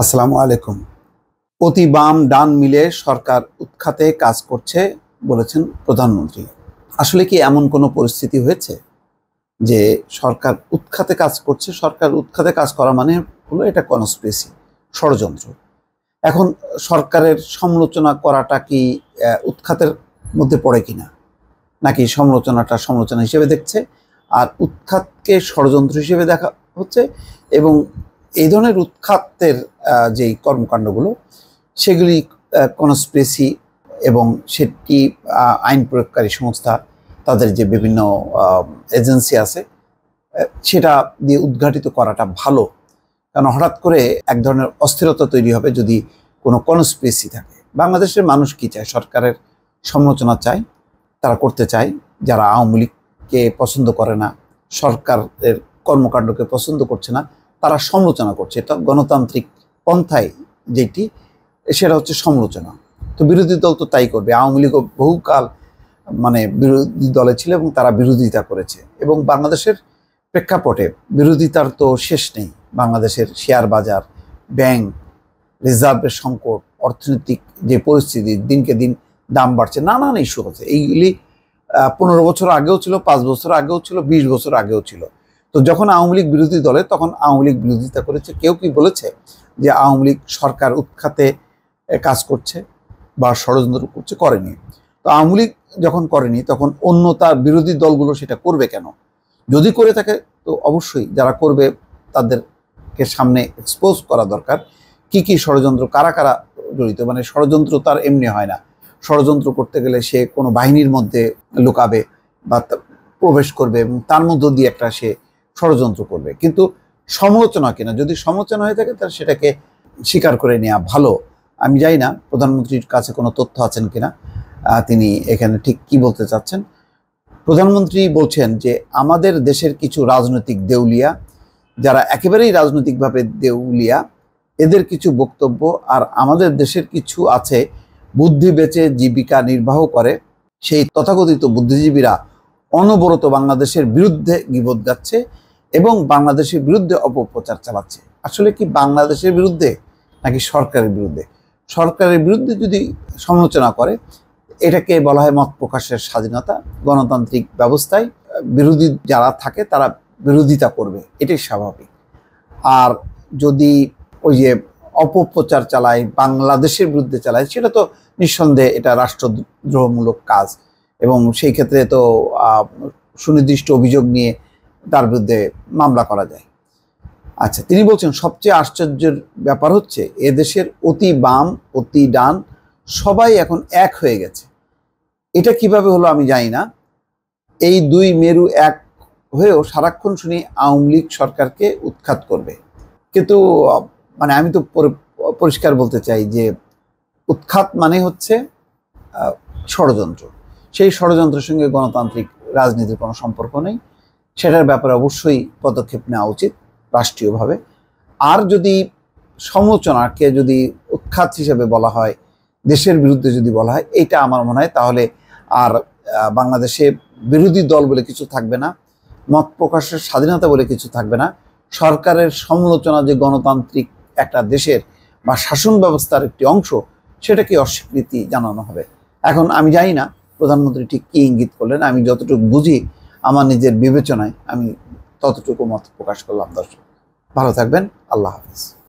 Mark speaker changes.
Speaker 1: আসসালামু আলাইকুম। অতি বাম ডান মিলে সরকার উৎখাতে কাজ করছে বলেছেন প্রধানমন্ত্রী। আসলে কি এমন কোনো পরিস্থিতি হয়েছে যে সরকার উৎখাতে কাজ করছে? সরকার উৎখাতে কাজ করা মানে হলো এটা কনস্পিরেসি, ষড়যন্ত্র। এখন সরকারের সমালোচনা করাটা কি উৎখাতের মধ্যে পড়ে কিনা, নাকি সমালোচনাটা সমালোচনা হিসেবে দেখছে আর উৎখাতকে ষড়যন্ত্র হিসেবে দেখা হচ্ছে? এবং এই ধরনের উৎখাতের যেই কর্মকাণ্ডগুলো সেগুলি কনস্পিরেসি, এবং সেটি আইন প্রয়োগকারী সংস্থা, তাদের যে বিভিন্ন এজেন্সি আছে, সেটা দিয়ে উদ্ঘাটিত করাটা ভালো। কারণ হঠাৎ করে এক ধরনের অস্থিরতা তৈরি হবে যদি কোনো কনস্পিরেসি থাকে। বাংলাদেশের মানুষ কি চায়? সরকারের সমালোচনা চায়, তারা করতে চায়। যারা আওয়ামী লীগকে পছন্দ করে না, সরকারের কর্মকাণ্ডকে পছন্দ করছে না, তারা সমালোচনা করছে। এটা গণতান্ত্রিক পন্থায় যেটি, সেটা হচ্ছে সমালোচনা। তো বিরোধী দল তো তাই করবে। আওয়ামী লীগও বহুকাল বিরোধী দলে ছিল এবং তারা বিরোধিতা করেছে। এবং বাংলাদেশের প্রেক্ষাপটে বিরোধিতার তো শেষ নেই। বাংলাদেশের শেয়ার বাজার, ব্যাংক, রিজার্ভের সংকট, অর্থনৈতিক যে পরিস্থিতি, দিনকে দিন দাম বাড়ছে, নানান ইস্যু আছে। এইগুলি 15 বছর আগেও ছিল, 5 বছর আগেও ছিল, 20 বছর আগেও ছিল। তো যখন আওয়ামী লীগ বিরোধী দলে, তখন আওয়ামী লীগ বিরোধিতা করেছে। কেউ কি বলেছে যে আওয়ামী লীগ সরকার উৎখাতে কাজ করছে বা ষড়যন্ত্র করছে? করেনি। তো আওয়ামী লীগ যখন করেনি, তখন অন্য তার বিরোধী দলগুলো সেটা করবে কেন? যদি করে থাকে, তো অবশ্যই যারা করবে তাদেরকে সামনে এক্সপোজ করা দরকার। কি কি ষড়যন্ত্র, কারা কারা জড়িত। ষড়যন্ত্র তার এমনি হয় না। ষড়যন্ত্র করতে গেলে সে কোনো বাহিনীর মধ্যে লুকাবে বা প্রবেশ করবে এবং তার মধ্য দিয়ে একটা সে ষড়যন্ত্র করবে। কিন্তু সমালোচনা কিনা, যদি সমালোচনা হয়ে থাকে তাহলে সেটাকে স্বীকার করে নেওয়া ভালো। আমি জানি না প্রধানমন্ত্রীর কাছে কোনো তথ্য আছেন কিনা, তিনি এখানে ঠিক কি বলতে চাচ্ছেন। প্রধানমন্ত্রী বলছেন যে আমাদের দেশের কিছু রাজনৈতিক দেউলিয়া, যারা একেবারেই রাজনৈতিকভাবে দেউলিয়া, এদের কিছু বক্তব্য, আর আমাদের দেশের কিছু আছে বুদ্ধি বেচে জীবিকা নির্বাহ করে, সেই তথাকথিত বুদ্ধিজীবীরা অনবরত বাংলাদেশের বিরুদ্ধে গীবত গাচ্ছে এবং বাংলাদেশের বিরুদ্ধে অপপ্রচার চালাচ্ছে। আসলে কি বাংলাদেশের বিরুদ্ধে নাকি সরকারের বিরুদ্ধে? সরকারের বিরুদ্ধে যদি সমালোচনা করে, এটাকে বলা হয় মত প্রকাশের স্বাধীনতা। গণতান্ত্রিক ব্যবস্থায় বিরোধী যারা থাকে তারা বিরোধিতা করবে, এটাই স্বাভাবিক। আর যদি ওই যে অপপ্রচার চালায়, বাংলাদেশের বিরুদ্ধে চালায়, সেটা তো নিঃসন্দেহে এটা রাষ্ট্রদ্রোহমূলক কাজ, এবং সেই ক্ষেত্রে তো সুনির্দিষ্ট অভিযোগ নিয়ে তার বিরুদ্ধে মামলা করা যায়। আচ্ছা, তিনি বলছেন সবচেয়ে আশ্চর্যের ব্যাপার হচ্ছে এদেশের অতি বাম অতি ডান সবাই এখন এক হয়ে গেছে। এটা কিভাবে হলো আমি জানি না। এই দুই মেরু এক হয়েও সারাক্ষণ শুনি আওয়ামী লীগ সরকারকে উৎখাত করবে। কিন্তু আমি তো পরিষ্কার বলতে চাই যে উৎখাত মানে হচ্ছে ষড়যন্ত্র। সেই ষড়যন্ত্রের সঙ্গে গণতান্ত্রিক রাজনীতির কোনো সম্পর্ক নেই। সেটার ব্যাপারে অবশ্যই পদক্ষেপ নেওয়া উচিত রাষ্ট্রীয়ভাবে। আর যদি সমালোচনাকে যদি উৎখাত হিসেবে বলা হয়, দেশের বিরুদ্ধে যদি বলা হয়, এটা আমার মনে হয় তাহলে আর বাংলাদেশে বিরোধী দল বলে কিছু থাকবে না, মত প্রকাশের স্বাধীনতা বলে কিছু থাকবে না। সরকারের সমালোচনা যে গণতান্ত্রিক একটা দেশের বা শাসন ব্যবস্থার একটি অংশ, সেটাকে অস্বীকৃতি জানানো হবে। এখন আমি জানি না প্রধানমন্ত্রী ঠিক কী ইঙ্গিত করলেন। আমি যতটুকু বুঝি, আমার নিজের বিবেচনায় আমি ততটুকু মত প্রকাশ করলাম। দর্শক ভালো থাকবেন। আল্লাহ হাফেজ।